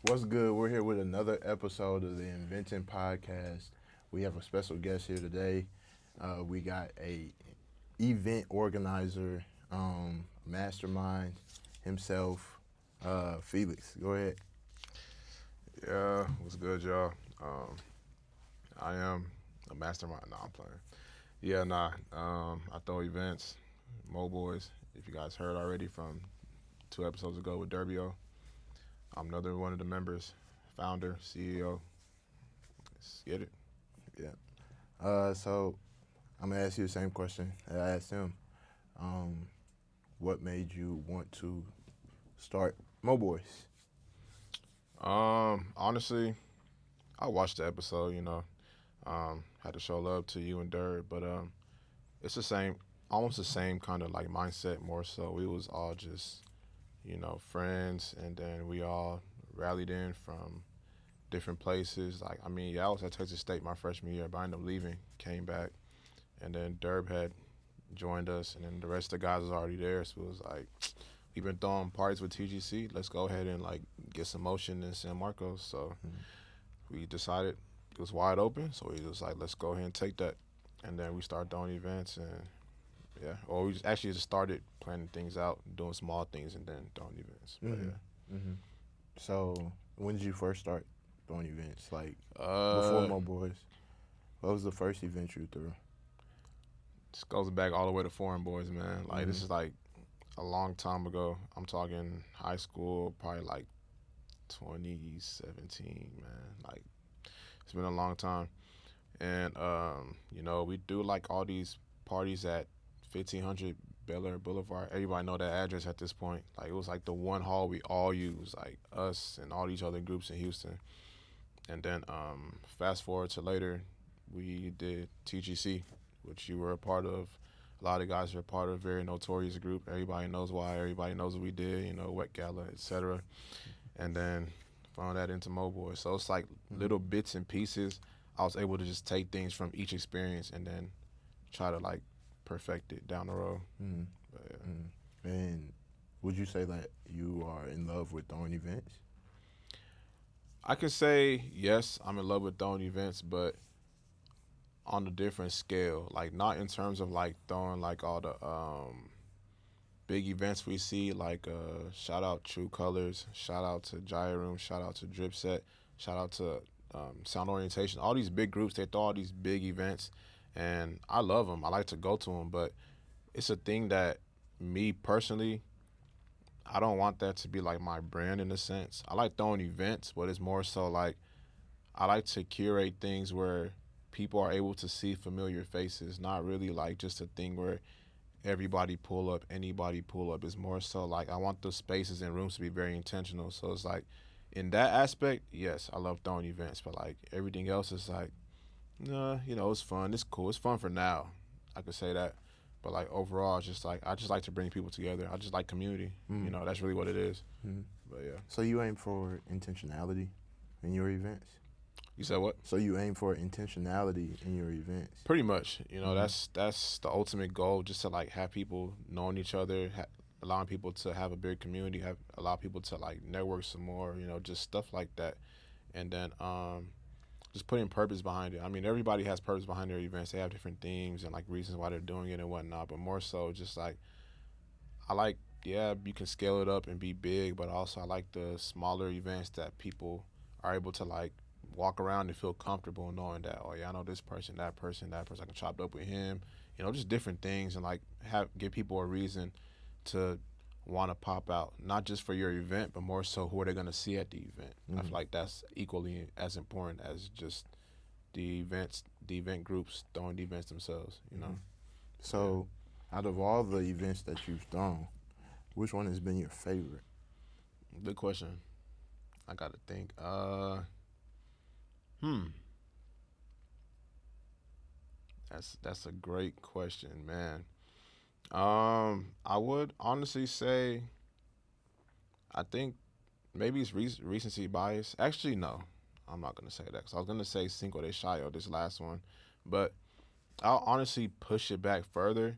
What's good? We're here with another episode of the Enventing podcast. We have a special guest here today. We got a event organizer, mastermind himself, Felix. Go ahead. Yeah, what's good, y'all? I am a mastermind. No, I'm playing. Yeah, nah. I throw events, Mo Boys. If you guys heard already from 2 episodes ago with Derbio, I'm another one of the members, founder, CEO. Let's get it. Yeah. So I'm gonna ask you the same question that I asked him. Um, what made you want to start Mo Boys? Honestly, I watched the episode. Had to show love to you and Derb, but it's the same, almost the same kind of like mindset. More so, we was all just friends, and then we all rallied in from different places. Like, I mean, yeah, I was at Texas State my freshman year, but I ended up leaving, came back, and then Derb had joined us, and then the rest of the guys was already there. So it was like, we've been throwing parties with TGC. Let's go ahead and like get some motion in San Marcos. So we decided it was wide open. So we was like, let's go ahead and take that. And then we started throwing events, and yeah, or we just actually just started planning things out, doing small things, and then throwing events. But Mm-hmm. Mm-hmm. So when did you first start throwing events? Like yeah, before Mo Boys? What was the first event you threw? this goes back all the way to Foreign Boys, man. Like, Mm-hmm. this is like a long time ago. I'm talking high school, probably like 2017, man. Like, it's been a long time. And we do like all these parties at 1500 Bel Air Boulevard. Everybody know that address at this point. Like, it was like the one hall we all use, like us and all these other groups in Houston. And then fast forward to later, we did TGC, which you were a part of. A lot of guys are a part of a very notorious group. Everybody knows why. Everybody knows what we did. Wet gala, etc. And then found that into Mo Boys. So it's like Mm-hmm. little bits and pieces. I was able to just take things from each experience and then try to like perfect it down the road. Mm-hmm. But yeah. Mm-hmm. And would you say that you are in love with throwing events? I can say yes, I'm in love with throwing events, but on a different scale. Like, not in terms of like throwing like all the big events we see, like shout out True Colors, shout out to Jaya Room, shout out to Drip Set, shout out to Sound Orientation. All these big groups, they throw all these big events, and I love them. I like to go to them, but it's a thing that me personally, I don't want that to be like my brand in a sense. I like throwing events, but it's more so like I like to curate things where people are able to see familiar faces, not really like just a thing where everybody pull up, anybody pull up. It's more so like I want the spaces and rooms to be very intentional. So it's like in that aspect, yes, I love throwing events, but like everything else is like, nah, it's fun. It's cool. It's fun for now. I could say that. But like overall, it's just like I just like to bring people together. I just like community. Mm-hmm. That's really what it is. Mm-hmm. But yeah. So you aim for intentionality in your events? You said what? So you aim for intentionality in your events? Pretty much. Mm-hmm. That's the ultimate goal. Just to like have people knowing each other, allowing people to have a big community, have allow people to like network some more. Just stuff like that. And then just putting purpose behind it. I mean, everybody has purpose behind their events. They have different themes and like reasons why they're doing it and whatnot. But more so, just like I like, yeah, you can scale it up and be big, but also I like the smaller events that people are able to like walk around and feel comfortable knowing that, oh yeah, I know this person, that person, that person. I can chop it up with him. Just different things, and like have give people a reason to want to pop out, not just for your event, but more so who are they gonna see at the event. I Mm-hmm. feel like that's equally as important as just the events, the event groups throwing the events themselves. Mm-hmm. Yeah. So, out of all the events that you've thrown, which one has been your favorite? Good question. I gotta think. Hmm. That's a great question, man. I would honestly say I think maybe it's recency bias. Actually, no, I'm not gonna say that. Cause I was gonna say Cinco de Shayo, this last one, but I'll honestly push it back further.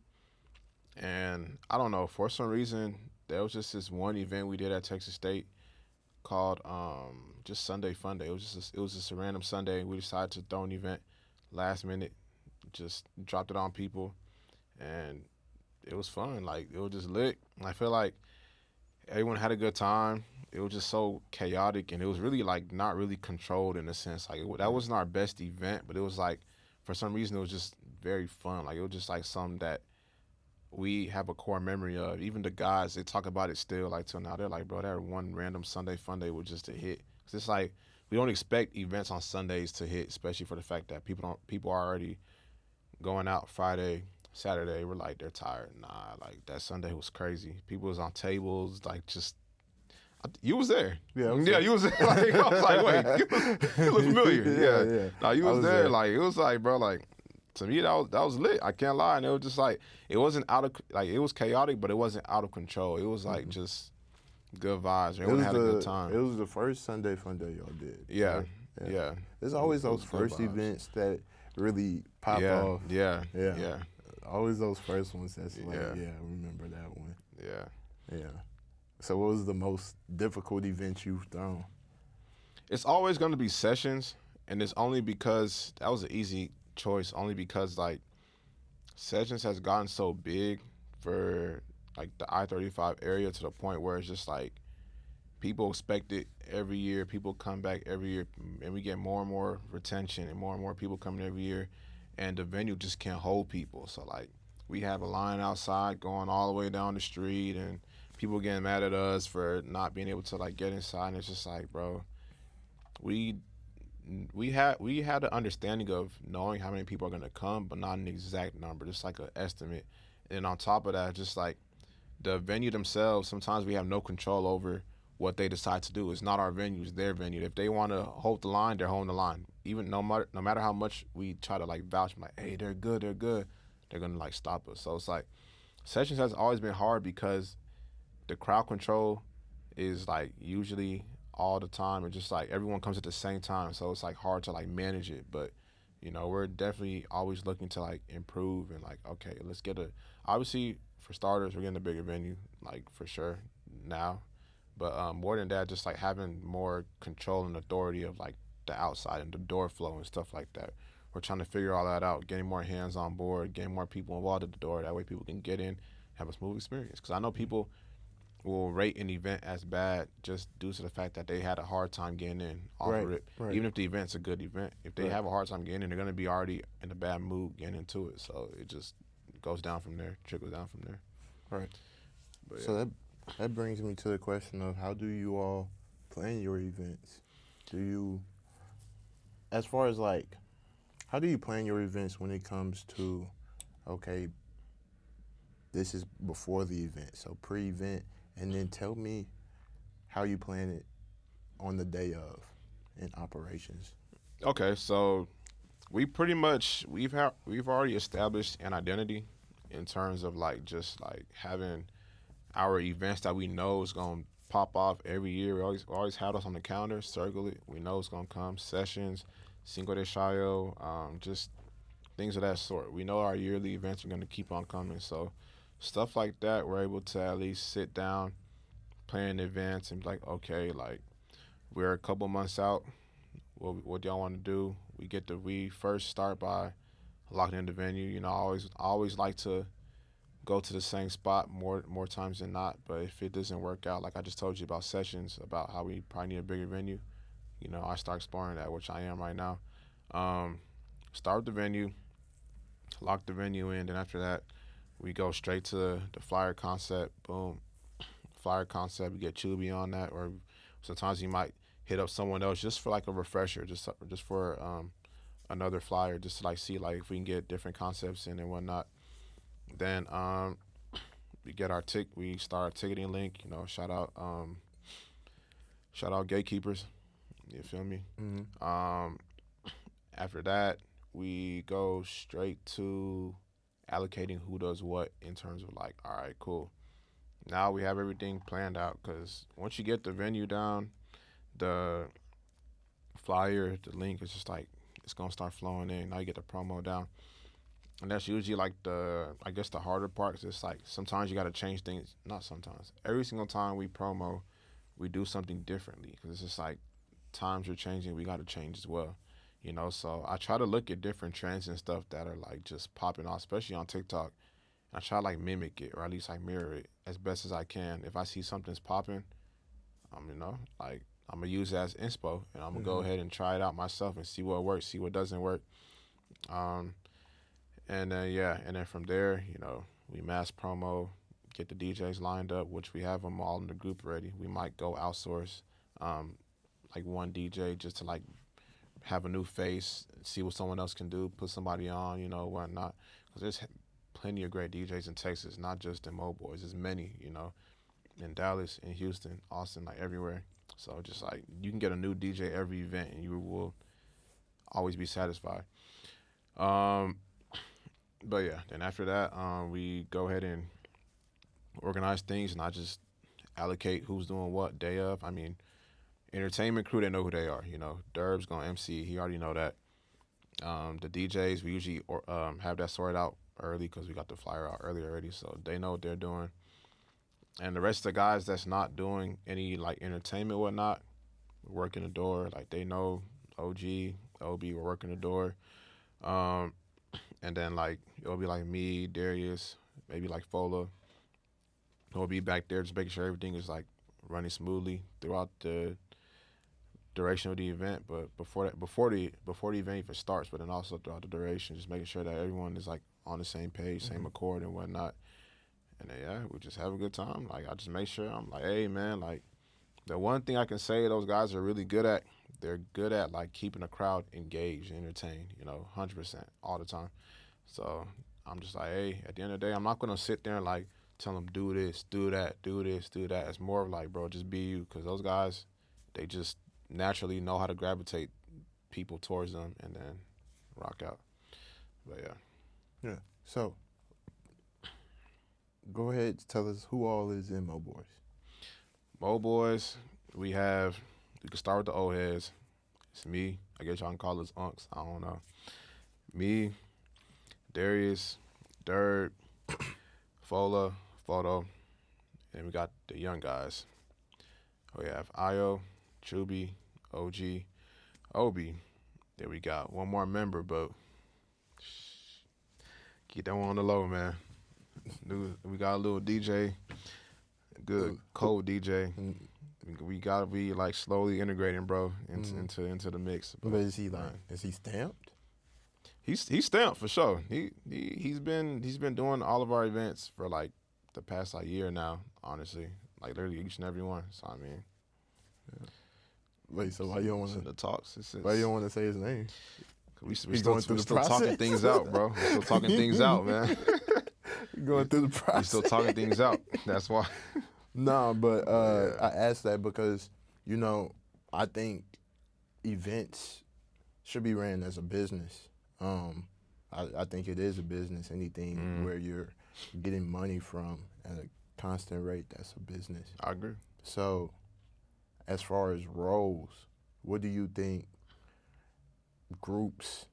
And I don't know, for some reason there was just this one event we did at Texas State called just Sunday fun day. It was just a random Sunday. We decided to throw an event last minute. Just dropped it on people, and it was fun. Like it was just lit. I feel like everyone had a good time. It was just so chaotic, and it was really like not really controlled in a sense. Like that wasn't our best event, but it was like for some reason it was just very fun. Like it was just like something that we have a core memory of. Even the guys, they talk about it still, like till now. They're like, bro, that one random Sunday fun day was just a hit. 'Cause it's like we don't expect events on Sundays to hit, especially for the fact that people are already going out Friday, Saturday. We're like they're tired. Nah, like that Sunday was crazy. People was on tables, like just you was there. Yeah, Yeah, you was there. Like I was like, wait, you look familiar. Yeah. Nah, you I was was there. there. Like it was like, bro, like to me that was lit. I can't lie. And it was just like it wasn't out of like it was chaotic, but it wasn't out of control. It was like just good vibes. Everyone had a good time. It was the first Sunday fun day y'all did. Yeah. Right? Yeah. There's always It those was good first vibes. events that really pop Yeah. off. Yeah. Yeah. Yeah. Always those first ones that's like, Yeah. yeah, I remember that one. Yeah. Yeah. So what was the most difficult event you've thrown? It's always going to be sessions, and it's only because that was an easy choice. Only because like sessions has gotten so big for like the I-35 area to the point where it's just like people expect it every year. People come back every year, and we get more and more retention and more people coming every year, and the venue just can't hold people. So like we have a line outside going all the way down the street, and people getting mad at us for not being able to like get inside. And it's just like, bro, we we had an understanding of knowing how many people are gonna come, but not an exact number, just like an estimate. And on top of that, just like the venue themselves, sometimes we have no control over what they decide to do. It's not our venue, it's their venue. If they want to hold the line, they're holding the line. Even no matter how much we try to like vouch, like, hey, they're good, they're gonna like stop us. So it's like sessions has always been hard because the crowd control is like usually all the time, and just like everyone comes at the same time, so it's like hard to like manage it. But we're definitely always looking to like improve and like, okay, let's get a, obviously for starters we're getting a bigger venue, like for sure now, but more than that, just like having more control and authority of like the outside and the door flow and stuff like that. We're trying to figure all that out, getting more hands on board, getting more people involved at the door, that way people can get in, have a smooth experience. Because I know people will rate an event as bad just due to the fact that they had a hard time getting in off Right, rip. right. Even if the event's a good event, if they Right. have a hard time getting in, they're going to be already in a bad mood getting into it. So it just goes down from there, trickles down from there. Right. But So that brings me to the question of how do you all plan your events? Do you, as far as like, how do you plan your events when it comes to, okay, this is before the event, so pre-event, and then tell me how you plan it on the day of in operations. Okay, so we pretty much we've already established an identity in terms of like just like having our events that we know is gonna pop off every year. We always have us on the calendar, circle it. We know it's gonna come. Sessions, Cinco de Shayo, just things of that sort. We know our yearly events are gonna keep on coming. So stuff like that, we're able to at least sit down, plan in advance, and be like, okay, like we're a couple months out. What do y'all want to do? We first start by locking in the venue. I always like to go to the same spot more times than not. But if it doesn't work out, like I just told you about sessions, about how we probably need a bigger venue, I start exploring that, which I am right now. Start with the venue, lock the venue in, then after that, we go straight to the flyer concept. Boom, flyer concept. We get Chubby on that, or sometimes you might hit up someone else just for like a refresher, just for another flyer, just to like see like if we can get different concepts in and whatnot. Then we start our ticketing link. Shout out GateKeepers. You feel me? Mm-hmm. After that, we go straight to allocating who does what in terms of like, all right, cool. Now we have everything planned out, because once you get the venue down, the flyer, the link is just like it's gonna start flowing in. Now you get the promo down, and that's usually like I guess the harder part. 'Cause it's like sometimes you got to change things. Not sometimes. Every single time we promo, we do something differently, because it's just like times are changing, we got to change as well. You know, so I try to look at different trends and stuff that are like just popping off, especially on TikTok. I try to like mimic it or at least like mirror it as best as I can. If I see something's popping, you know, like I'm gonna use it as inspo, and I'm gonna go ahead and try it out myself and see what works, see what doesn't work. Um, and then yeah, and then from there, you know, we mass promo, get the DJs lined up, which we have them all in the group already. We might go outsource, um, like one DJ just to like have a new face, see what someone else can do, put somebody on, you know, whatnot. Because there's plenty of great DJs in Texas, not just in Mo Boys. There's many, you know, in Dallas, in Houston, Austin, like everywhere. So just like you can get a new DJ every event, and you will always be satisfied. Um, but yeah, then after that, we go ahead and organize things, and I just allocate who's doing what day of. I mean, entertainment crew, they know who they are. You know, Derb's gonna MC. He already know that. The DJs, we usually have that sorted out early because we got the flyer out early already, so they know what they're doing. And the rest of the guys that's not doing any like entertainment whatnot, working the door. Like they know OG, OB, we're working the door. Um, and then like it'll be like me, Darius, maybe like Fola. We'll be back there just making sure everything is like running smoothly throughout the duration of the event. But before the event even starts, but then also throughout the duration, just making sure that everyone is like on the same page, same accord and whatnot. And then, yeah, we just have a good time. Like I just make sure I'm like, hey man, like the one thing I can say those guys are really good at, they're good at like keeping the crowd engaged and entertained, you know, 100% all the time. So I'm just like, hey, at the end of the day, I'm not gonna sit there and like tell them do this, do that, do this, do that. It's more of like, bro, just be you, because those guys, they just naturally know how to gravitate people towards them and then rock out. But yeah. Yeah. So go ahead, tell us who all is in Mo Boys. Mo Boys, we can start with the old heads. It's me. I guess y'all can call us unks. I don't know. Me, Darius, Dirk, Fola, Photo, and we got the young guys. We have Io, Chuby, OG, Obi. Then we got one more member, but keep that one on the low, man. We got a little DJ, good cold DJ. We gotta be like slowly integrating, bro, into the mix. But is he like? Is he stamped? He's stamped for sure. He's been doing all of our events for like the past like year now. Honestly, like literally each and every one. So I mean, Wait, so why you don't want the talks? Why you don't want to say his name? We still talking things out, bro. We're still talking things out, man. Going through the process. We're still talking things out. That's why. No, but I asked that because, you know, I think events should be ran as a business. I think it is a business. Anything where you're getting money from at a constant rate, that's a business. I agree. So, as far as roles, what do you think groups?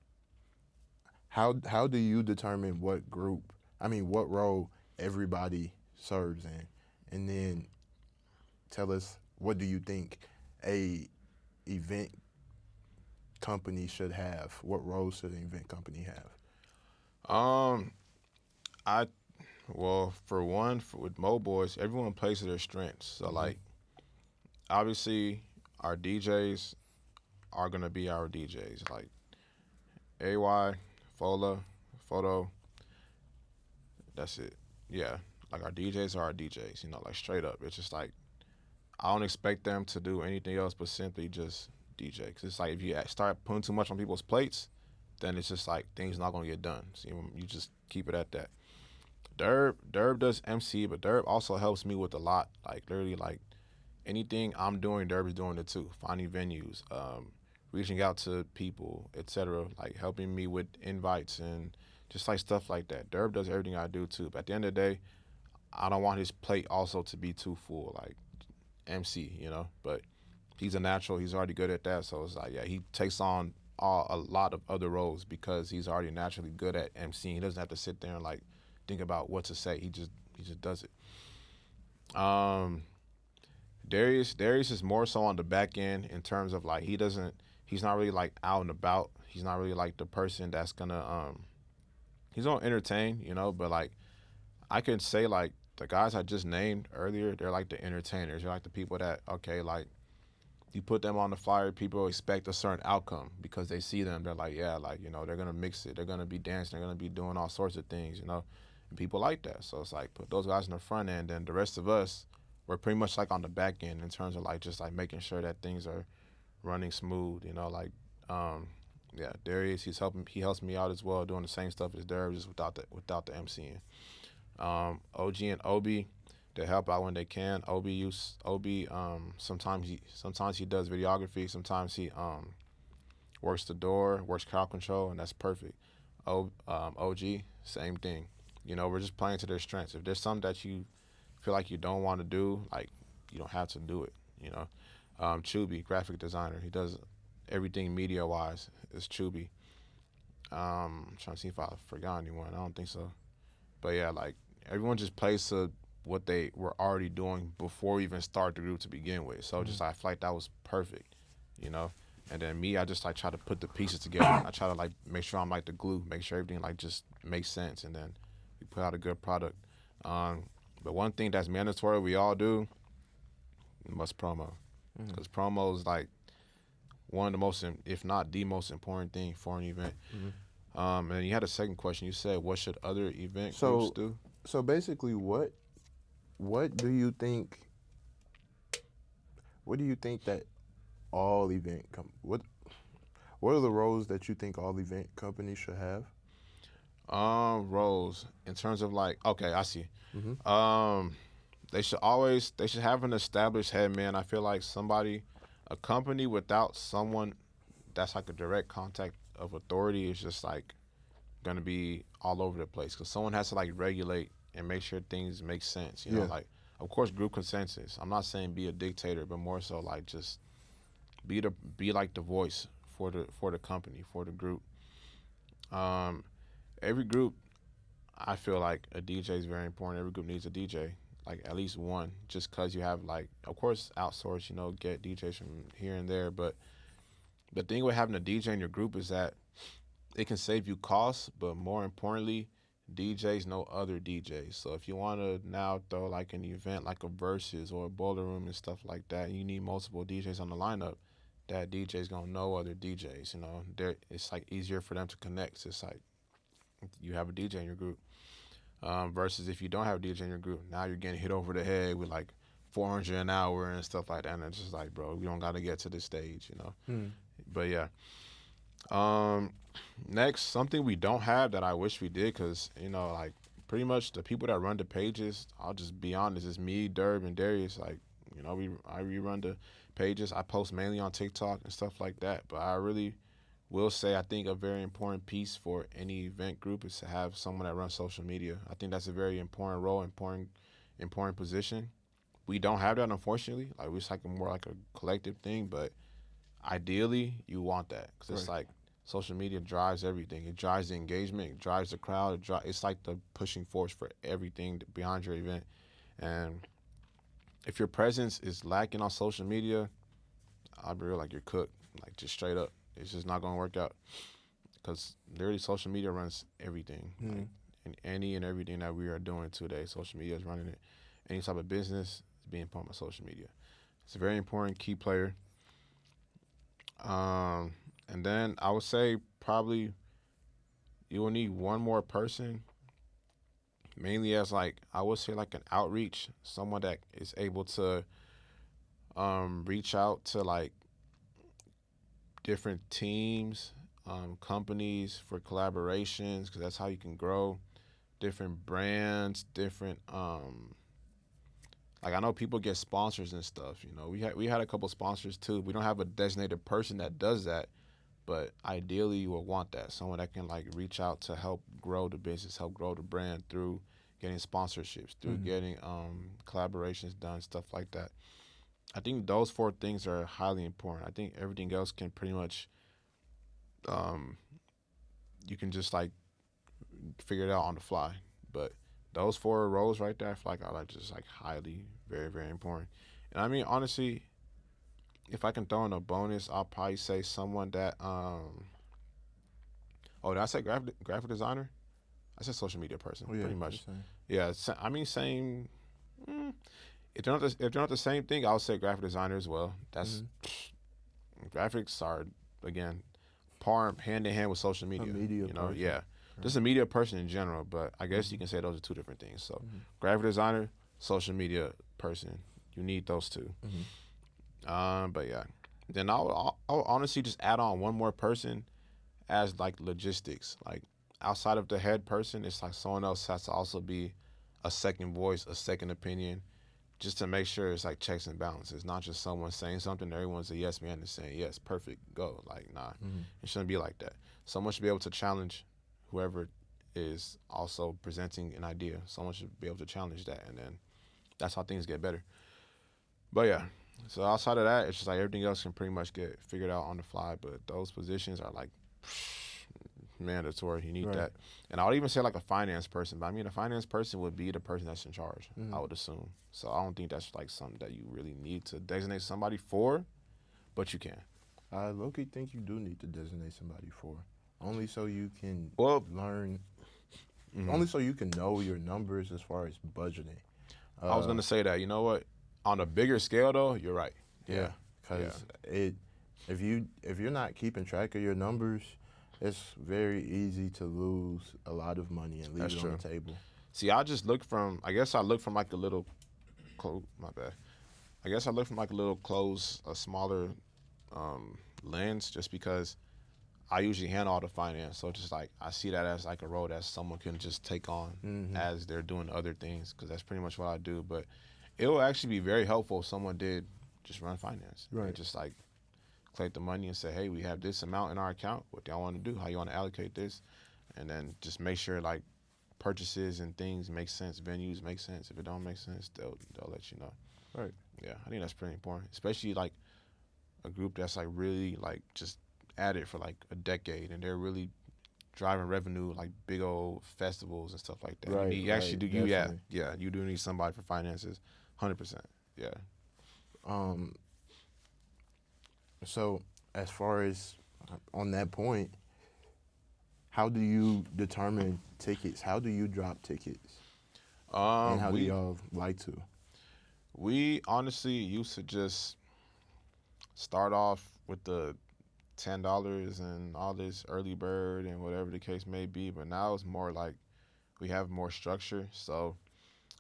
How do you determine what role everybody serves in? And then tell us, what do you think a event company should have? What roles should an event company have? For one, with Mo Boys, everyone plays to their strengths. So like, obviously, our DJs are gonna be our DJs. Like, AY, Fola, Photo. That's it. Yeah. Like our DJs are our DJs, you know, like straight up. It's just like, I don't expect them to do anything else but simply just DJ. Because it's like if you start putting too much on people's plates, then it's just like things not going to get done. So you just keep it at that. Derb does MC, but Derb also helps me with a lot. Like literally like anything I'm doing, Derb is doing it too. Finding venues, reaching out to people, etc. Like helping me with invites and just like stuff like that. Derb does everything I do too. But at the end of the day, I don't want his plate also to be too full, like MC, you know. But he's a natural. He's already good at that. So it's like, yeah, he takes on a lot of other roles because he's already naturally good at MCing. He doesn't have to sit there and like think about what to say. He just does it. Darius is more so on the back end in terms of like he's not really like out and about. He's not really like the person that's gonna he's gonna entertain, but like I can say like the guys I just named earlier, they're like the entertainers. They're like the people that okay, like you put them on the flyer, people expect a certain outcome because they see them. They're like, yeah, like they're gonna mix it. They're gonna be dancing. They're gonna be doing all sorts of things, And people like that. So it's like put those guys in the front end, and the rest of us, we're pretty much like on the back end in terms of like just like making sure that things are running smooth. Like yeah, Darius, he helps me out as well, doing the same stuff as Darius, just without the MCing. OG and Obi, they help out when they can. Obi. Sometimes he does videography. Sometimes he works the door, works crowd control, and that's perfect. OG, same thing. We're just playing to their strengths. If there's something that you feel like you don't want to do, like you don't have to do it. Chuby, graphic designer, he does everything media wise. It's Chuby. I'm trying to see if I forgot anyone. I don't think so. But yeah, like everyone just plays to what they were already doing before we even start the group to begin with. So just I feel like that was perfect, you know. And then me, I just like try to put the pieces together. I try to like make sure I'm like the glue, make sure everything like just makes sense, and then we put out a good product. But one thing that's mandatory we all do, we must promo, because promo is like one of the most, if not the most important thing for an event. And you had a second question. You said, what should other event groups do? So basically, what do you think? What do you think that all what are the roles that you think all event companies should have? Roles in terms of like, okay, I see. Mm-hmm. They should have an established head man. I feel like a company without someone that's like a direct contact of authority is just like gonna be all over the place, because someone has to like regulate and make sure things make sense. Yeah. Like of course group consensus. I'm not saying be a dictator, but more so like just be like the voice for the company, for the group. Um, every group, I feel like a DJ is very important. Every group needs a DJ, like at least one, just because you have like, of course, outsource, get DJs from here and there. But the thing with having a DJ in your group is that it can save you costs, but more importantly, DJs know other DJs. So if you want to now throw like an event like a Versus or a Boiler Room and stuff like that, and you need multiple DJs on the lineup, that DJ's gonna know other DJs. It's like easier for them to connect. It's like you have a DJ in your group. Versus if you don't have a DJ in your group, now you're getting hit over the head with like 400 an hour and stuff like that, and it's just like, bro, we don't got to get to this stage. But yeah. Next, something we don't have that I wish we did, because like pretty much the people that run the pages, I'll just be honest, it's me, Derb, and Darius. Like I rerun the pages. I post mainly on TikTok and stuff like that. But I really will say I think a very important piece for any event group is to have someone that runs social media. I think that's a very important role, important position. We don't have that, unfortunately. Like it's like more like a collective thing, but ideally you want that, because it's like social media drives everything. It drives the engagement, it drives the crowd, it's like the pushing force for everything behind your event. And if your presence is lacking on social media, I'll be real, like you're cooked, like just straight up. It's just not gonna work out, because literally social media runs everything. Like, in any and everything that we are doing today, social media is running it. Any type of business is being pumped by social media. It's a very important key player. And then I would say probably you will need one more person, mainly as like I would say like an outreach, someone that is able to reach out to like different teams, companies for collaborations, because that's how you can grow. Different brands, different like I know people get sponsors and stuff. We had a couple sponsors too. We don't have a designated person that does that, but ideally you will want that, someone that can like reach out to help grow the business, help grow the brand through getting sponsorships, through getting collaborations done, stuff like that. I think those four things are highly important. I think everything else can pretty much you can just like figure it out on the fly. But those four roles right there, I feel like are like just like highly, very, very important. And I mean, honestly, if I can throw in a bonus, I'll probably say someone that oh, did I say graphic designer? I said social media person, Oh yeah, pretty that's much. fine. Yeah, I mean, same. Mm, if they're not the same thing, I'll say graphic designer as well. That's Mm-hmm. graphics are again par hand in hand with social A media. media You know, person. yeah, Right. just a media person in general. But I guess you Mm-hmm. can say those are two different things. So, Mm-hmm. graphic designer, social media person, you need those two. Mm-hmm. But yeah, then I'll honestly just add on one more person as like logistics. Like outside of the head person, it's like someone else has to also be a second voice, a second opinion, just to make sure it's like checks and balances, not just someone saying something, everyone's a yes man and saying yes, perfect, go. Like, nah, Mm-hmm. it shouldn't be like that. Someone should be able to challenge whoever is also presenting an idea. Someone should be able to challenge that, and then that's how things get better. But yeah, so outside of that, it's just like everything else can pretty much get figured out on the fly. But those positions are like mandatory. You need Right. that. And I would even say like a finance person. But I mean, a finance person would be the person that's in charge, Mm-hmm. I would assume. So I don't think that's like something that you really need to designate somebody for, but you can. I low-key think you do need to designate somebody for, only so you can Well, learn, mhm. only so you can know your numbers as far as budgeting. I was gonna say that. You know what? On a bigger scale, though, you're right. Yeah, Yeah, yeah, because if you're not keeping track of your numbers, it's very easy to lose a lot of money and leave that's it on true. the table. See, I just look from. I guess I look from like a little. My bad. I guess I look from like a little close, a smaller lens, just because I usually handle all the finance. So just like I see that as like a role that someone can just take on Mm-hmm. as they're doing other things, because that's pretty much what I do. But it will actually be very helpful if someone did just run finance and Right. just like collect the money and say, hey, we have this amount in our account. What do y'all want to do? How you want to allocate this? And then just make sure like purchases and things make sense, venues make sense. If it don't make sense, they'll let you know. Right. Yeah, I think that's pretty important, especially like a group that's like really like just at it for like a decade and they're really driving revenue like big old festivals and stuff like that. You Right. need you actually Right. do you Definitely. yeah you do need somebody for finances, 100%. Yeah. Um. So as far as on that point, how do you determine tickets? How do you drop tickets? And how do We y'all like to? we honestly used to just start off with the $10 and all this early bird and whatever the case may be, but now it's more like we have more structure. So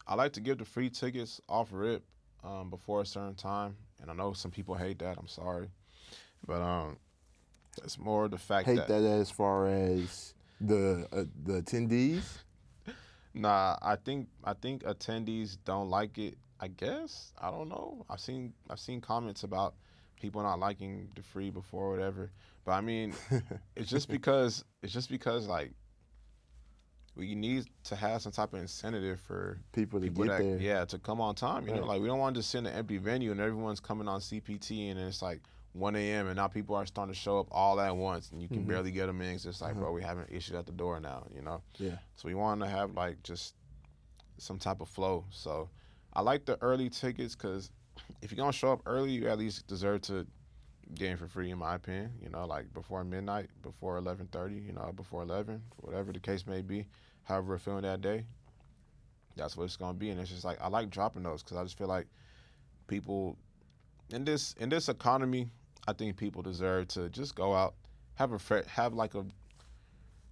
I like to give the free tickets off rip before a certain time, and I know some people hate that. I'm sorry, but it's more the fact Hate that that as far as the attendees. nah, I think attendees don't like it. I guess I don't know. I've seen comments about people not liking the free before or whatever, but I mean it's just because like we need to have some type of incentive for People to people get that there. to come on time. You know, Right. like we don't want to just sit in an empty venue and everyone's coming on CPT and then it's like 1 a.m. and now people are starting to show up all at once and you can Mm-hmm. barely get them in. It's just like, Uh-huh. bro, we having issues at the door now. You know, Yeah. so we want to have like just some type of flow. So I like the early tickets because if you're gonna show up early, you at least deserve to get in for free, in my opinion. You know, like before midnight, before 11:30. You know, before 11, whatever the case may be. However we're feeling that day, that's what it's gonna be. And it's just like I like dropping those because I just feel like people in this economy, I think people deserve to just go out, have like a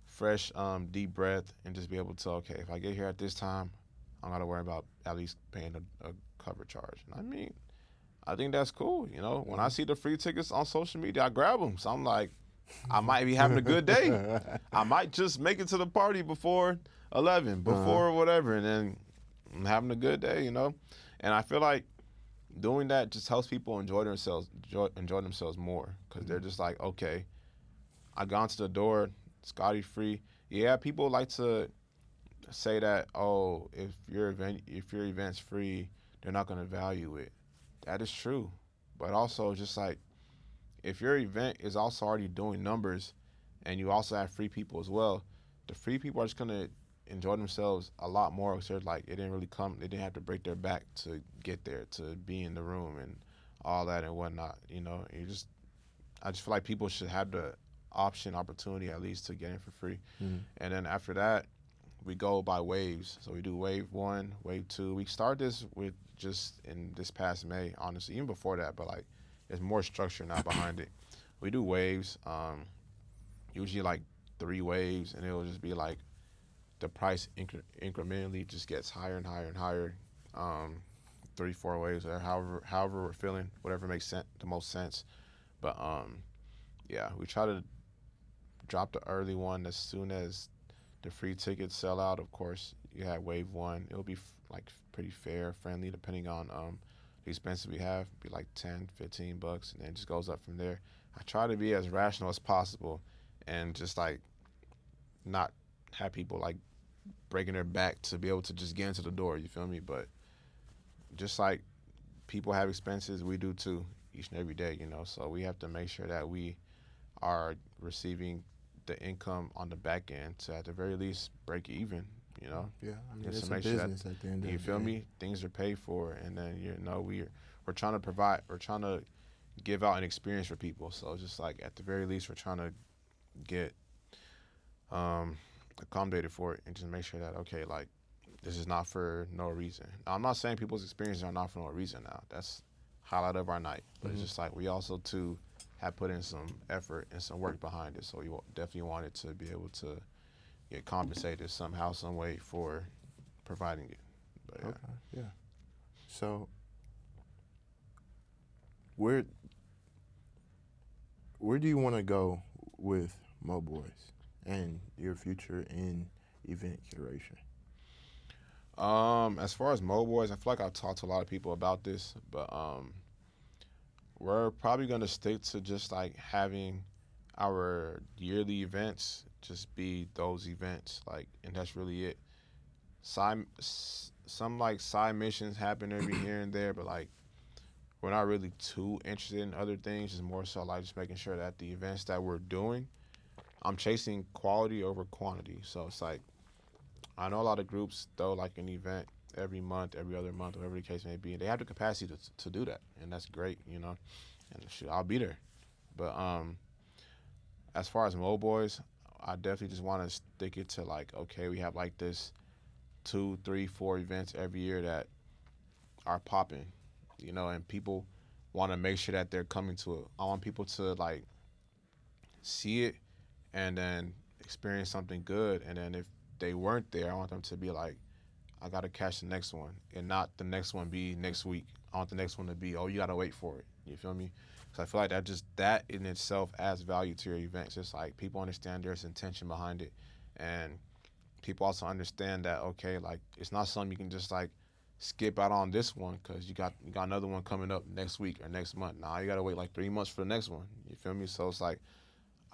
fresh deep breath, and just be able to okay, if I get here at this time, I'm not to worry about at least paying a cover charge. And I mean, I think that's cool. You know, when I Mm-hmm. see the free tickets on social media, I grab them. So I'm like, I might be having a good day. I might just make it to the party before 11, Uh-huh. before whatever, and then I'm having a good day, you know? And I feel like doing that just helps people enjoy themselves more because they're Mm-hmm. just like, okay, I gone to the door, Scotty free. Yeah, people like to say that, oh, if your event's free, they're not gonna value it. That is true, but also just like if your event is also already doing numbers, and you also have free people as well, the free people are just gonna enjoyed themselves a lot more because they're like, it didn't really come, they didn't have to break their back to get there, to be in the room and all that and whatnot. I just feel like people should have the opportunity at least to get in for free. Mm-hmm. And then after that, we go by waves. So we do wave one, wave two. We start this with just in this past May, honestly, even before that, but like there's more structure now behind it. We do waves, usually like 3 waves, and it'll just be like the price incrementally just gets higher and higher and higher. 3, 4 waves, or however we're feeling, whatever makes the most sense. But yeah, we try to drop the early one as soon as the free tickets sell out. Of course, you have wave one. It'll be like pretty fair, friendly, depending on the expenses we have. Be like 10, $15, and then it just goes up from there. I try to be as rational as possible, and just like not have people like breaking their back to be able to just get into the door. You feel me? But just like people have expenses, we do too, each and every day. So we have to make sure that we are receiving the income on the back end to at the very least break even. Yeah, I mean, Just it's to a make sure that, business at the end of you the feel day. me, things are paid for, and then we're trying to provide, we're trying to give out an experience for people. So it's just like at the very least, we're trying to get accommodated for it and just make sure that, okay, like this is not for no reason. Now, I'm not saying people's experiences are not for no reason. Now that's highlight of our night, but it's just like we also too have put in some effort and some work behind it. So we definitely wanted to be able to get compensated somehow, some way for providing it. But yeah. Okay, yeah. So where do you want to go with Mo Boys and your future in event curation? As far as Mo Boys, I feel like I've talked to a lot of people about this, but we're probably gonna stick to just like having our yearly events just be those events, like, and that's really it. Some like side missions happen every here and there, but like we're not really too interested in other things. It's more so like just making sure that the events that we're doing, I'm chasing quality over quantity. So it's like I know a lot of groups throw like an event every month, every other month, whatever the case may be, and they have the capacity to do that, and that's great. And shoot, I'll be there. But as far as Mo Boys, I definitely just want to stick it to like, okay, we have like this 2, 3, 4 events every year that are popping, and people want to make sure that they're coming to it. I want people to like see it and then experience something good, and then if they weren't there, I want them to be like, I gotta catch the next one, and not the next one be next week. I want the next one to be, oh, you gotta wait for it. You feel me? Because I feel like that in itself adds value to your events. It's like people understand there's intention behind it, and people also understand that, okay, like it's not something you can just like skip out on this one because you got another one coming up next week or next month. Nah, you gotta wait like 3 months for the next one. You feel me? So it's like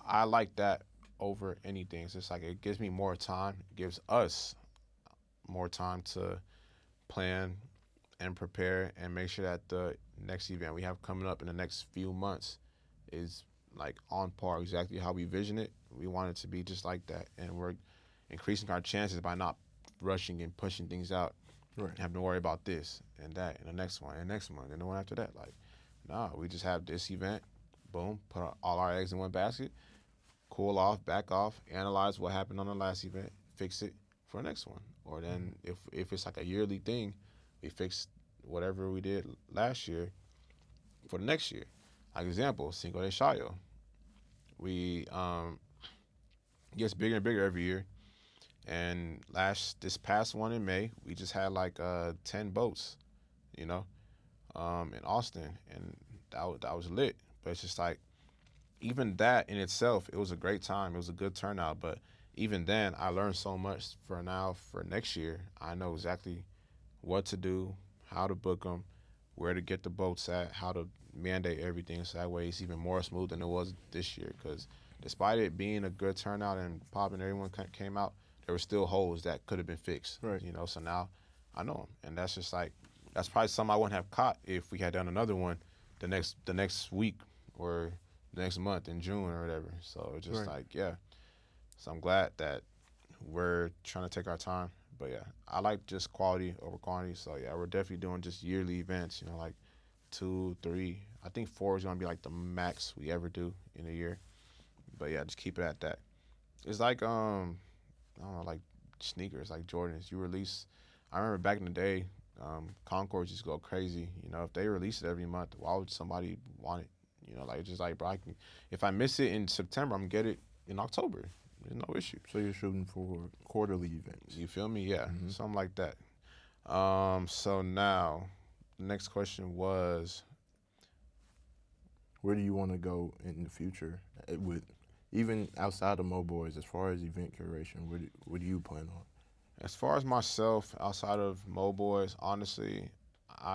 I like that over anything. It's just like it gives me more time. It gives us more time to plan and prepare and make sure that the next event we have coming up in the next few months is like on par exactly how we vision it. We want it to be just like that, and we're increasing our chances by not rushing and pushing things out. Right. Having to worry about this and that and the next one and next month and the one after that. Like, nah, we just have this event. Boom, put all our eggs in one basket. Cool off, back off, analyze what happened on the last event, fix it for the next one. Or then if it's like a yearly thing, we fix whatever we did last year for the next year. Like example, Cinco de Shayo. We gets bigger and bigger every year. And this past one in May, we just had like 10 boats, you know, in Austin, and that was lit. But it's just like even that in itself, it was a great time. It was a good turnout. But even then, I learned so much for next year. I know exactly what to do, how to book them, where to get the boats at, how to mandate everything so that way it's even more smooth than it was this year. Because despite it being a good turnout and popping, everyone came out, there were still holes that could have been fixed. Right. So now I know them, and that's just like that's probably something I wouldn't have caught if we had done another one the next week or the next month in June or whatever. So it's just Right. like, yeah. So I'm glad that we're trying to take our time. But yeah, I like just quality over quantity. So yeah, we're definitely doing just yearly events. Like 2, 3. I think 4 is gonna be like the max we ever do in a year. But yeah, just keep it at that. It's like I don't know, like sneakers, like Jordans. You release. I remember back in the day, Concords used to go crazy. If they release it every month, why would somebody want it? Like it's just like, bro, if I miss it in September, I'm gonna get it in October. There's no issue. So you're shooting for quarterly events. You feel me? Yeah, Mm-hmm. something like that. So now, the next question was, Where do you want to go in the future with, even outside of Mo Boys, as far as event curation? What do you plan on? as far as myself, outside of Mo Boys, honestly,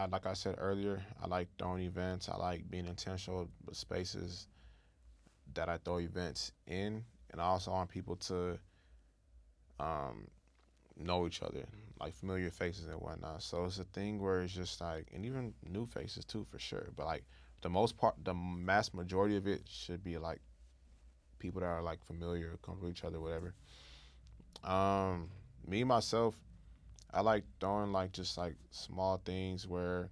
like I said earlier, I like throwing events. I like being intentional with spaces that I throw events in, and I also want people to um, know each other, like familiar faces and whatnot. So it's a thing where it's just like, and even new faces too, for sure. But like the mass majority of it should be like people that are like familiar, comfortable with each other, whatever. Um, Me myself, I like throwing like just like small things where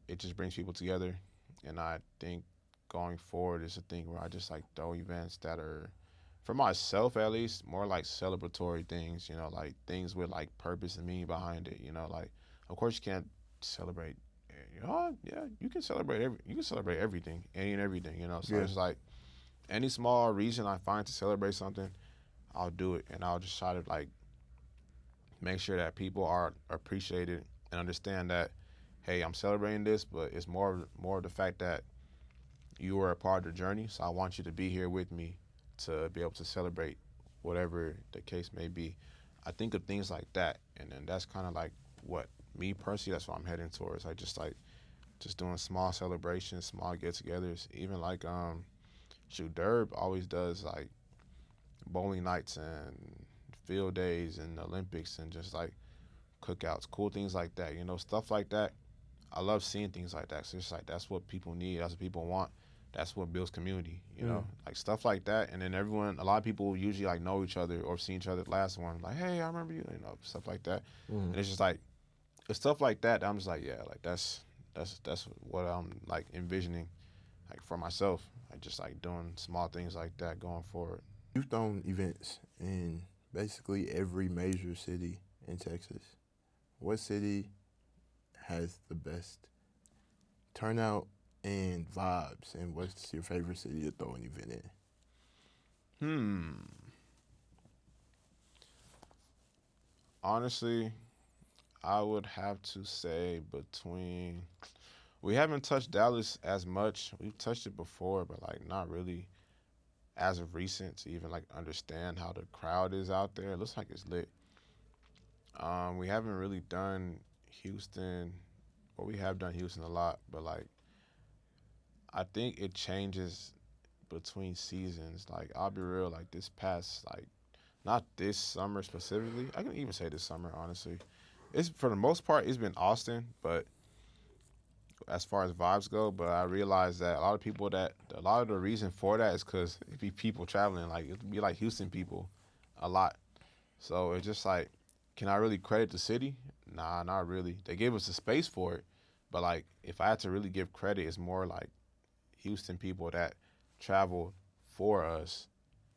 it just brings people together, and I think going forward is a thing where I just like throw events that are, for myself at least, more like celebratory things. Like things with like purpose and meaning behind it. Like of course you can't celebrate. Yeah, you can celebrate everything, any and everything. So Yeah. it's like any small reason I find to celebrate something, I'll do it, and I'll just try to like make sure that people are appreciated and understand that, hey, I'm celebrating this, but it's more of the fact that you were a part of the journey. So I want you to be here with me to be able to celebrate whatever the case may be. I think of things like that, and then that's kind of like what me personally. That's what I'm heading towards. Just doing small celebrations, small get-togethers. Even like shoot, Derb always does like bowling nights and field days and Olympics and just like cookouts, cool things like that. Stuff like that. I love seeing things like that. So it's like that's what people need. That's what people want. That's what builds community. Mm. Like stuff like that. And then a lot of people usually like know each other or seen each other. The last one, like, hey, I remember you. Stuff like that. Mm. And it's just like it's stuff like that. I'm just like, yeah, like that's what I'm like envisioning, like for myself. Like just like doing small things like that going forward. You've thrown events in basically every major city in Texas. What city has the best turnout and vibes, and what's your favorite city to throw an event in? Hmm. Honestly, I would have to say between. We haven't touched Dallas as much. We've touched it before, but like not really as of recent to even like understand how the crowd is out there. It looks like it's lit. We haven't really done Houston, or we have done Houston a lot, but like I think it changes between seasons. Like I'll be real, like this past like not this summer specifically. I can even say this summer honestly. It's for the most part it's been Austin, but as far as vibes go. But I realized that a lot of the reason for that is because it be people traveling. Like it'd be like Houston people, a lot. So it's just like, can I really credit the city? Nah, not really. They gave us the space for it, but like if I had to really give credit, it's more like Houston people that traveled for us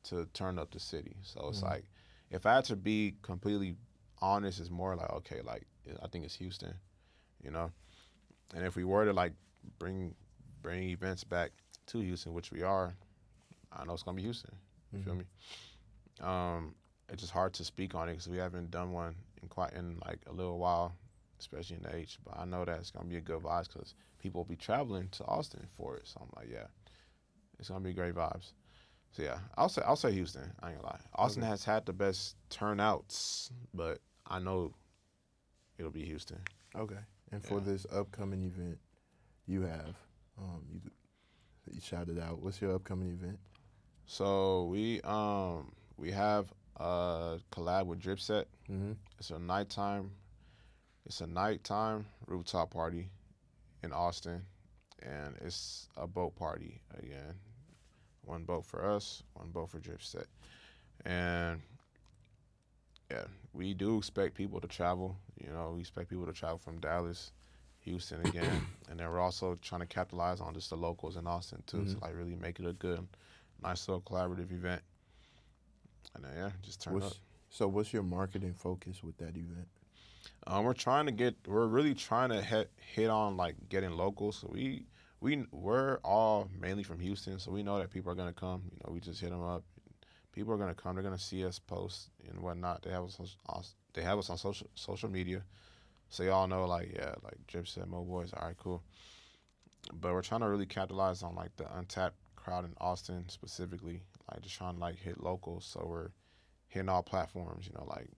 to turn up the city. So it's Mm. like, if I had to be completely honest, it's more like okay, like I think it's Houston, you know. And if we were to like bring bring events back to Houston, which we are, I know it's gonna be Houston. You feel Mm-hmm. me? It's just hard to speak on it because we haven't done one in like a little while, especially in the H. But I know that it's gonna be a good vibes because people will be traveling to Austin for it. So I'm like, yeah, it's gonna be great vibes. So yeah, I'll say Houston. I ain't gonna lie. Austin Okay. has had the best turnouts, but I know it'll be Houston. Okay. And for Yeah. this upcoming event you have, you shouted out. What's your upcoming event? So we have a collab with Dripset. Mm-hmm. It's a nighttime it's a nighttime rooftop party in Austin, and it's a boat party again. One boat for us, one boat for Dripset. And yeah, we do expect people to travel. We expect people to travel from Dallas, Houston again, and then we're also trying to capitalize on just the locals in Austin too, to like really make it a good, nice little collaborative event. And then yeah, just turn up. So what's your marketing focus with that event? We're really trying to hit on like getting locals. So we're all mainly from Houston, so we know that people are gonna come. We just hit them up. People are gonna come. They're gonna see us post and whatnot. They have us on social media, so y'all know like yeah, like Drip said, Mo Boys. All right, cool. But we're trying to really capitalize on like the untapped crowd in Austin specifically. Like just trying to like hit locals. So we're hitting all platforms. Like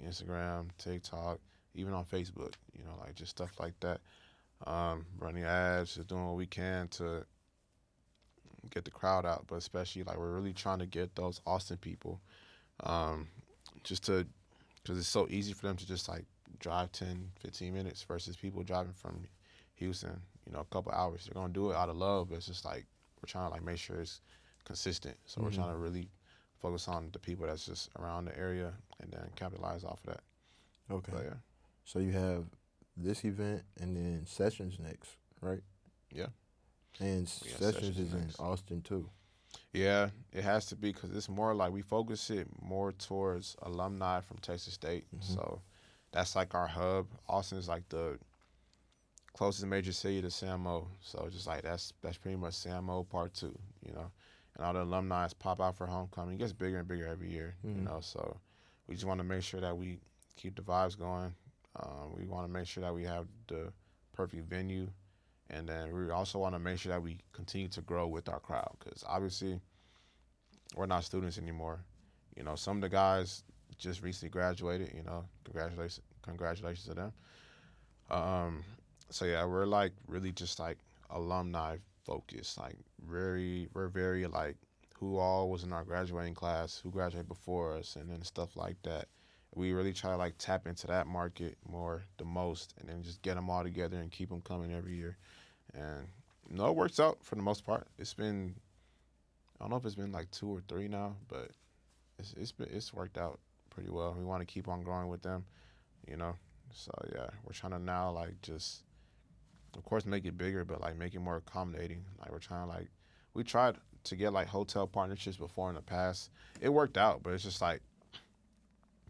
Instagram, TikTok, even on Facebook. Like just stuff like that. Running ads, just doing what we can to get the crowd out, but especially like we're really trying to get those Austin people, um, just to because it's so easy for them to just like drive 10, 15 minutes versus people driving from Houston, a couple hours. They're gonna do it out of love, but it's just like we're trying to like make sure it's consistent. So we're trying to really focus on the people that's just around the area and then capitalize off of that. Okay. But yeah. So you have this event and then Sessions next, right? Yeah. And Sessions is next. In Austin too. Yeah, it has to be because it's more like we focus it more towards alumni from Texas State. So that's like our hub. Austin is like the closest major city to SAMO. So just like that's pretty much SAMO Part 2, And all the alumni pop out for homecoming. It gets bigger and bigger every year, So we just want to make sure that we keep the vibes going. We want to make sure that we have the perfect venue. And then we also want to make sure that we continue to grow with our crowd because obviously we're not students anymore. Some of the guys just recently graduated. Congratulations to them. So yeah, we're like really just like alumni focused. Like we're very like who all was in our graduating class, who graduated before us, and then stuff like that. We really try to like tap into that market more the most, and then just get them all together and keep them coming every year. And it works out for the most part. It's been I don't know if it's been like 2 or 3 now, but it's worked out pretty well. We want to keep on growing with them, So yeah, we're trying to now like just of course make it bigger, but like make it more accommodating. Like we're trying to like we tried to get like hotel partnerships before in the past. It worked out, but it's just like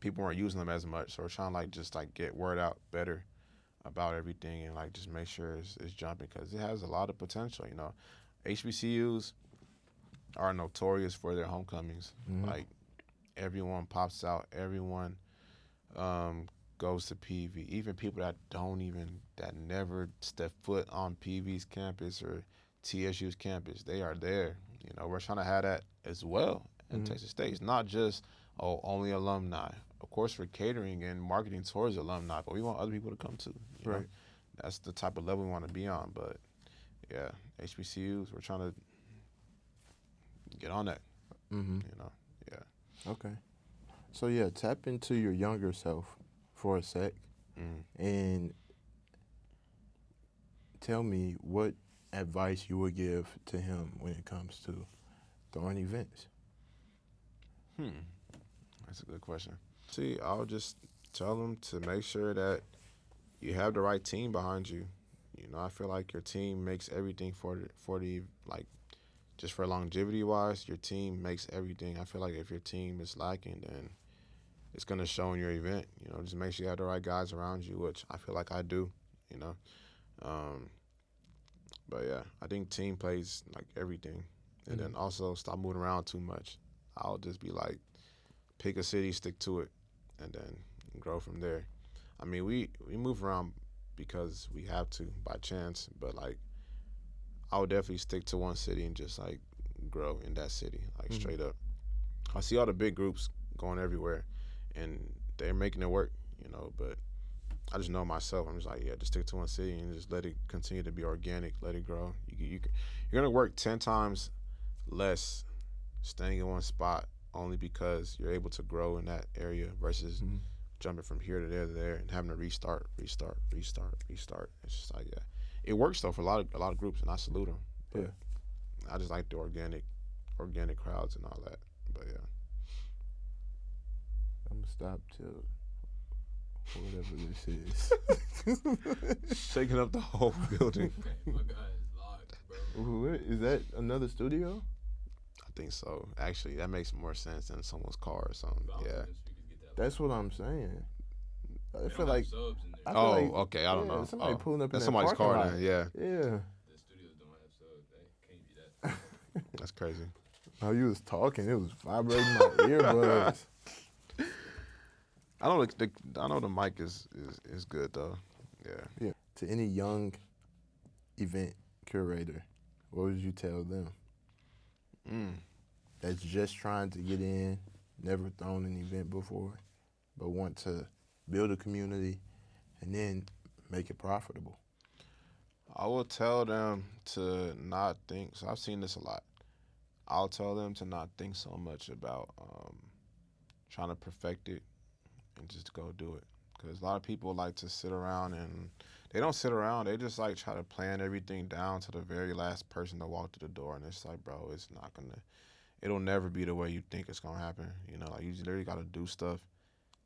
people weren't using them as much. So we're trying to like just like get word out better about everything and like just make sure it's jumping because it has a lot of potential. HBCUs are notorious for their homecomings. Like everyone pops out, everyone goes to PV. Even people that never step foot on PV's campus or TSU's campus, they are there. We're trying to have that as well in Texas State. It's not just only alumni. Of course, we're catering and marketing towards alumni, but we want other people to come too. Right. That's the type of level we want to be on. But yeah, HBCUs, we're trying to get on that. Yeah. Okay. So yeah, tap into your younger self for a sec and tell me what advice you would give to him when it comes to throwing events. That's a good question. See, I'll just tell him to make sure that you have the right team behind you. I feel like your team makes everything for the like just for longevity wise, your team makes everything. I feel like if your team is lacking, then it's gonna show in your event. Just make sure you have the right guys around you, which I feel like I do. But yeah, I think team plays like everything, and then also stop moving around too much. I'll just be like, pick a city, stick to it, and then grow from there. I mean, we move around because we have to by chance, but like I would definitely stick to one city and just like grow in that city, like straight up. I see all the big groups going everywhere, and they're making it work, but I just know myself. I'm just like, yeah, just stick to one city and just let it continue to be organic, let it grow. You're gonna work 10 times less staying in one spot only because you're able to grow in that area versus jumping from here to there to there and having to restart. It's just like, yeah, it works though for a lot of groups, and I salute them. But Yeah. I just like the organic crowds and all that. But yeah. I'm gonna stop till whatever this is. Shaking up the whole building. Okay, my guy is locked, bro. What, is that another studio? I think so. Actually, that makes more sense than someone's car or something. But I was Yeah. hoping speakers get that That's loud. what I'm saying. I They feel don't like have subs in there. I feel Oh, like- okay. I don't know. Somebody Oh, pulling up in that's that somebody's parking car lot. then. Yeah, Yeah. The studios don't have subs. They can't be that. that's crazy. Oh, you was talking. It was vibrating my earbuds. I know the mic is good though. Yeah. Yeah. To any young event curator, what would you tell them that's just trying to get in, never thrown an event before, but want to build a community and then make it profitable? I will tell them to not think. So I've seen this a lot. I'll tell them to not think so much about trying to perfect it and just go do it. Because a lot of people like to sit around and they don't sit around. They just like try to plan everything down to the very last person to walk through the door. And it's like, bro, it's not going to, it'll never be the way you think it's going to happen. You know, like you literally got to do stuff,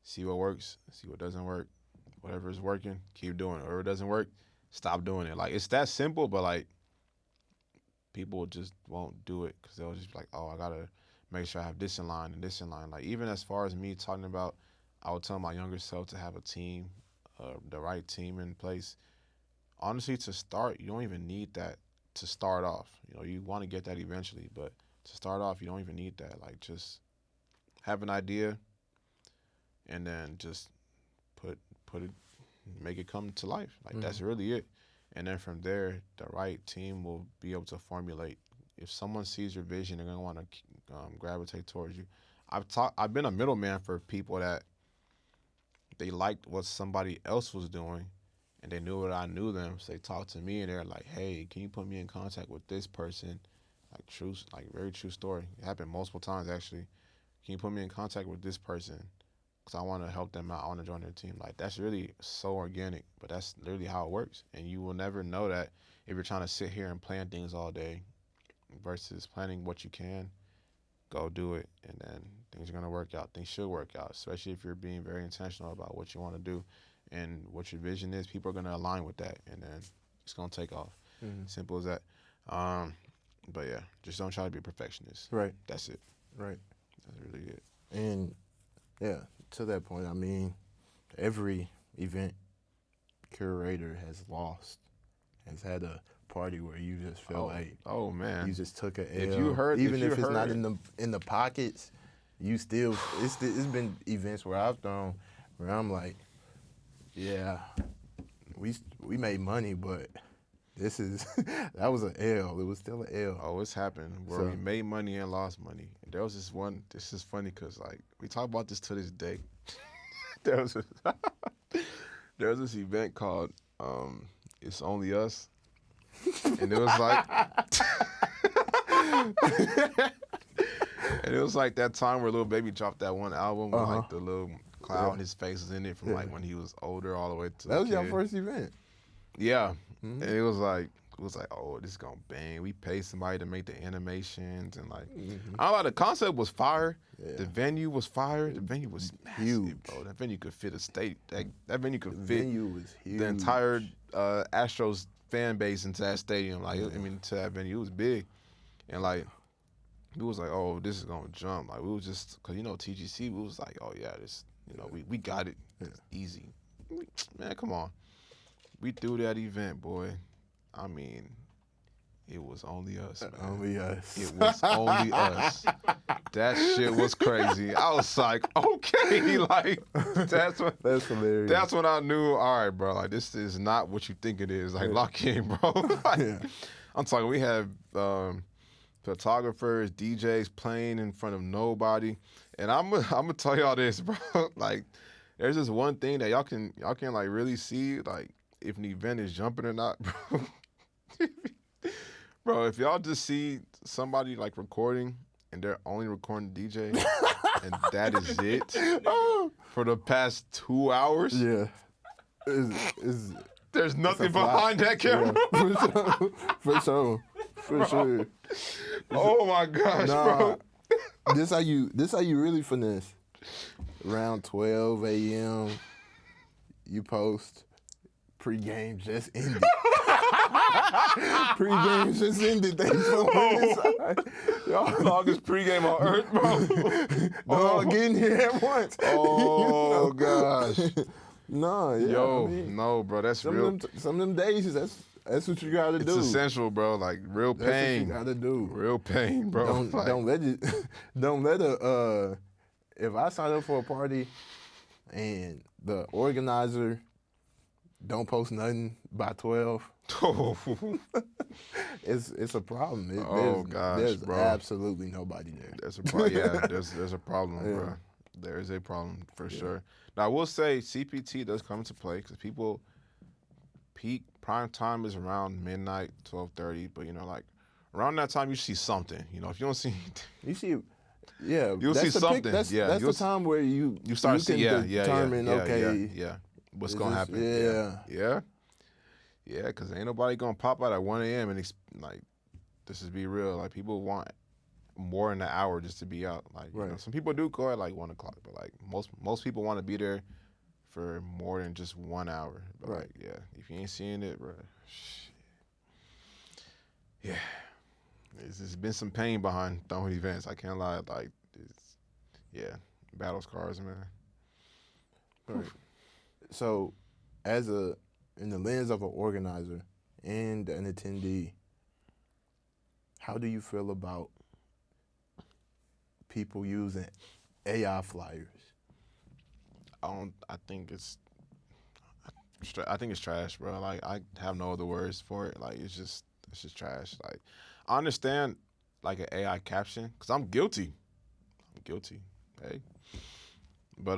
see what works, see what doesn't work. Whatever is working, keep doing it. Whatever doesn't work, stop doing it. Like, it's that simple, but like, people just won't do it because they'll just be like, oh, I got to make sure I have this in line and this in line. Like, even as far as me talking about, I would tell my younger self to have a team, the right team in place. Honestly, to start, you don't even need that to start off. You know, you want to get that eventually, but to start off, you don't even need that. Like, just have an idea and then just put it, make it come to life. Like, that's really it. And then from there, the right team will be able to formulate. If someone sees your vision, they're gonna want to gravitate towards you. I've been a middleman for people that they liked what somebody else was doing, and they knew what I knew them. So they talked to me, and they're like, "Hey, can you put me in contact with this person?" Like very true story. It happened multiple times actually. Can you put me in contact with this person? Because I want to help them out. I want to join their team. Like, that's really so organic, but that's literally how it works. And you will never know that if you're trying to sit here and plan things all day versus planning what you can. Go do it, and then things are going to work out. Things should work out, especially if you're being very intentional about what you want to do and what your vision is. People are going to align with that, and then it's going to take off. Simple as that. But yeah, just don't try to be a perfectionist. Right. That's it. Right. That's really it. And yeah, to that point, I mean, every event curator has had a party where you just felt like oh man, you just took a L. If you heard- even if you if it's not heard- in the pockets, you still it's been events where I've thrown where I'm like, yeah, we made money, but this is that was an L. It was still an L. Oh, it's happened where we made money and lost money. And there was this one. This is funny because like we talk about this to this day. there was this event called "It's Only Us," and it was like, and it was like that time where Lil Baby dropped that one album with like the little cloud and his face was in it from like when he was older all the way to. That was your first event. Yeah, and it was like, oh, this is gonna bang. We paid somebody to make the animations and like, I don't know, the concept was fire. Yeah. The venue was fire. The venue was massive, Huge. bro. That venue could fit a state. That venue could The fit venue was huge. the entire Astros fan base into that stadium. Like, I mean, to that venue, it was big, and like, we was like, oh, this is gonna jump. Like, we was just, cause you know TGC, we was like, oh yeah, this, you know, we got it, it's easy. Man, come on. We threw that event, boy. I mean, it was only us, man. Only us. It was only us. That shit was crazy. I was like, okay, like that's hilarious. That's when I knew, all right, bro, like this is not what you think it is. Like, lock in, bro. Like, I'm talking, we have photographers, DJs playing in front of nobody. And I'm gonna tell y'all this, bro. Like, there's this one thing that y'all can like really see, like, if an event is jumping or not, bro. Bro, if y'all just see somebody like recording and they're only recording the DJ and that is it for the past 2 hours, Yeah. there's nothing flop. behind that camera. Yeah. For sure. Oh my gosh, Nah, bro. this how you really finesse. around 12 a.m. you post pregame just ended. Pregame just ended. They filming inside. Y'all Longest pregame on earth, bro. all getting here at once. Oh gosh. No, yeah. Yo, I mean, no, bro, that's real. some of them days, that's what you gotta do. It's essential, bro. Like real That's pain. what you gotta do. Real pain, bro. Don't Like, don't let it. Don't let a. If I sign up for a party, and the organizer don't post nothing by 12, it's a problem. There's bro. absolutely nobody there. There's a problem. Yeah, there's a problem, Yeah. bro. There is a problem for sure. Now I will say CPT does come into play because people peak prime time is around midnight, 12:30. But like around that time you see something. If you don't see, You see, yeah, You'll that's see the something. That's Yeah, the you'll time where you start to see. can Yeah, determine okay. yeah. What's is gonna this- happen? Yeah. Yeah. Because ain't nobody gonna pop out at 1 a.m. and like, this is be real. Like people want more than an hour just to be out. Like, Right. some people do go at like 1 o'clock, but like most people want to be there for more than just 1 hour. But Right. like, yeah, if you ain't seeing it, bro, shit. Yeah, there's been some pain behind throwing events. I can't lie. Like, battle scars, man. Right. So, in the lens of an organizer and an attendee, how do you feel about people using AI flyers? I think it's trash, bro. Like, I have no other words for it. Like, it's just trash. Like, I understand like an AI caption because I'm guilty. Hey, but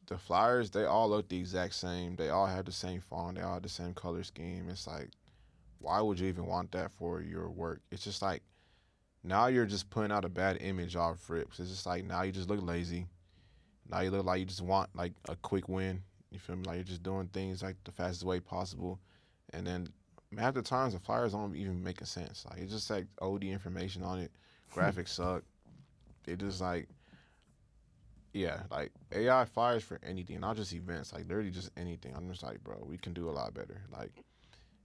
the flyers, they all look the exact same. They all have the same font. They all have the same color scheme. It's like, why would you even want that for your work? It's just like, now you're just putting out a bad image off rips. It's just like, now you just look lazy. Now you look like you just want like a quick win. You feel me? Like you're just doing things like the fastest way possible. And then half the times the flyers don't even making sense. Like it's just like OD information on it. Graphics suck. They just like, yeah, like AI flyers for anything, not just events, like literally just anything. I'm just like, bro, we can do a lot better. Like,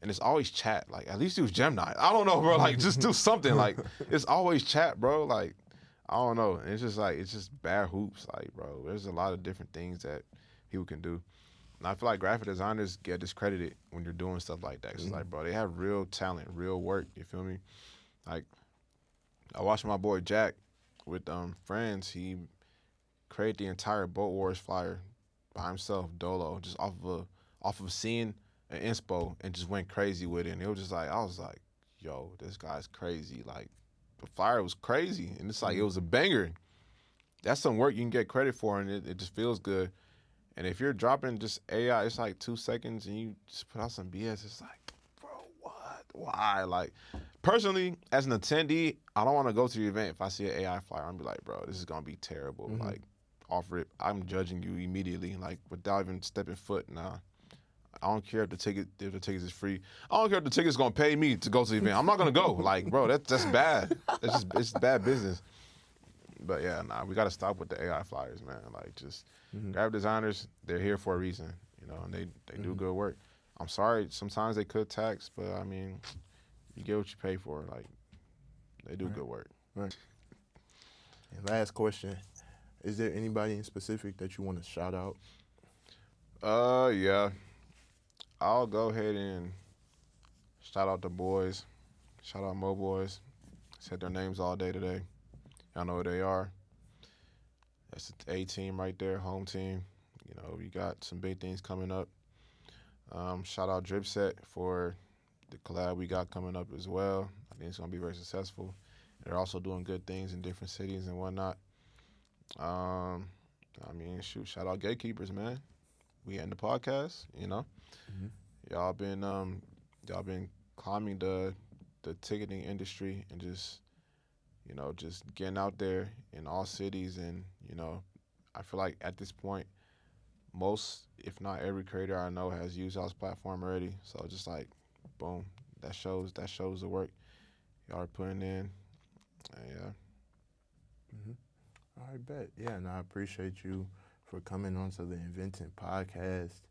and it's always chat. Like, at least use Gemini. I don't know, bro. Like, just do something. Like, it's always chat, bro. Like, I don't know. And it's just like, it's just bad hoops. Like, bro, there's a lot of different things that people can do. And I feel like graphic designers get discredited when you're doing stuff like that. 'Cause it's like, bro, they have real talent, real work. You feel me? Like, I watched my boy Jack with friends. He created the entire Boat Wars flyer by himself, dolo, just off of seeing an inspo and just went crazy with it. And it was just like, I was like, yo, this guy's crazy. Like, the flyer was crazy. And it's like, it was a banger. That's some work you can get credit for, and it just feels good. And if you're dropping just AI, it's like 2 seconds and you just put out some BS, it's like, bro, what? Why? Like, personally, as an attendee, I don't want to go to the event if I see an AI flyer. I'm be like, bro, this is going to be terrible. Like, off rip, I'm judging you immediately, like, without even stepping foot. Nah. I don't care if the ticket is free. I don't care if the ticket's gonna pay me to go to the event. I'm not gonna go. Like, bro, that's bad. It's bad business. But yeah, nah, we gotta stop with the AI flyers, man. Like, just graphic designers, they're here for a reason, and they do good work. I'm sorry, sometimes they could tax, but I mean, you get what you pay for. Like, they do good work. Right. And last question: is there anybody in specific that you want to shout out? Yeah. I'll go ahead and shout out the boys. Shout out Mo Boys. Said their names all day today. Y'all know who they are. That's the A team right there, home team. We got some big things coming up. Shout out Dripset for the collab we got coming up as well. I think it's going to be very successful. They're also doing good things in different cities and whatnot. Shout out GateKeepers, man. We end the podcast, Y'all been climbing the ticketing industry and just getting out there in all cities, and I feel like at this point most, if not every creator I know has used y'all's platform already. So just like boom, that shows the work y'all are putting in. And yeah. All right, bet. Yeah, and I appreciate you for coming on to the Inventing podcast.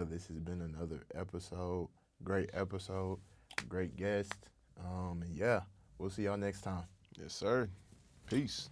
This has been another episode. Great episode. Great guest. And yeah, we'll see y'all next time. Yes, sir. Peace.